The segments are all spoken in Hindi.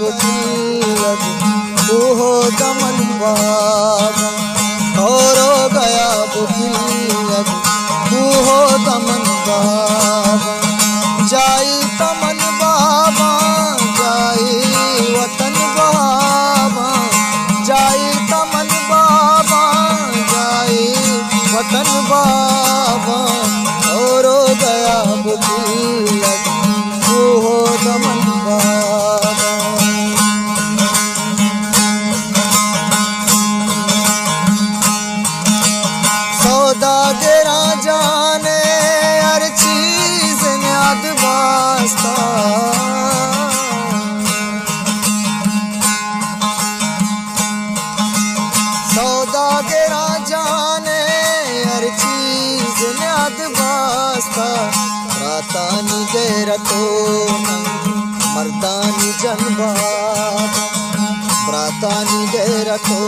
बुकिल्लद ओहो दमन बाबा और गया बुकिल्लद ओहो दमन बाबा जाई तमन बाबा जाई वतन बाबा जाई तमन बाबा जाई वतन बाबा और गया बुकिल्लद ओहो दमन बाबा। सौदागरा जाने हर चीज न्याद वास्ता सौदागरा जाने हर चीज न्याद वास्ता रातानी गैरतो मर्दानी जनबाब ब्रातानी गैरतो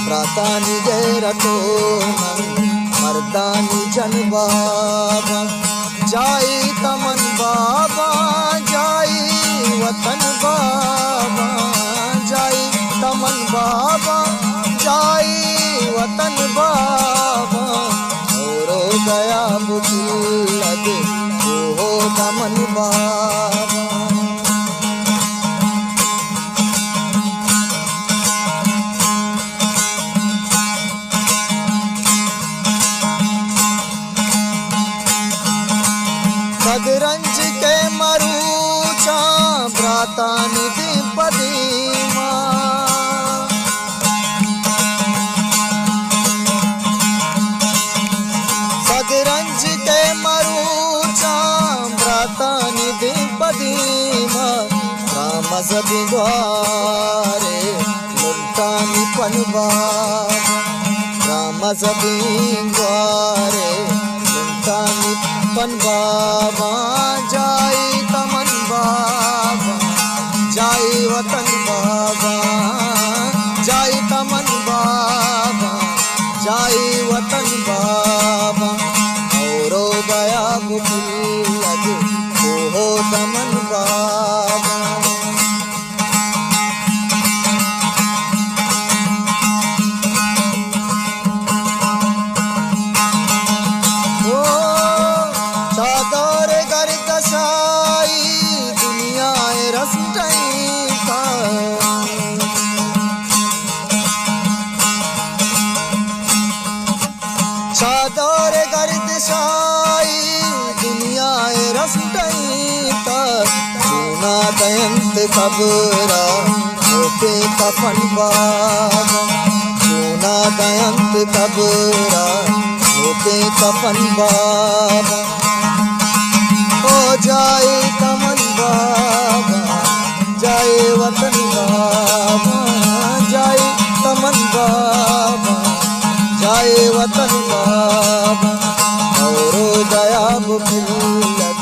ब्रातानी गैरतो मर्दानी जनबाब जाई तमन बाबा जाई वतन बाबा जाई तमन बाबा जाई वतन बाबा और गया बुकिल्लद ओहो दमन बाबा। सदरंज के मरूचा ब्रातानी दीपदीमा सदरंज के मरूचा ब्रातानी दीपदीमा राम जबिग्वारे मुल्तानी पनबाबा राम जबिग्वारे मुल्तानी पन बाबा जाई तमन बाबा जाई वतन बाबा जाई तमन बाबा जाई वतन बाबा और गया बुकिल्लद ओहो दमन बाबा। चादर गर्दशाई दुनिया रसटई का चादर गर्दशाई दुनिया रसटई का चूना दयंत खबरा होके कफन बाबा चूना दयंत खबरा होके कफन बाबा हो जाए तमन बाबा जाए वतन बाबा जाए तमन बाबा जाए वतन बाबा और गया बुकिल्लद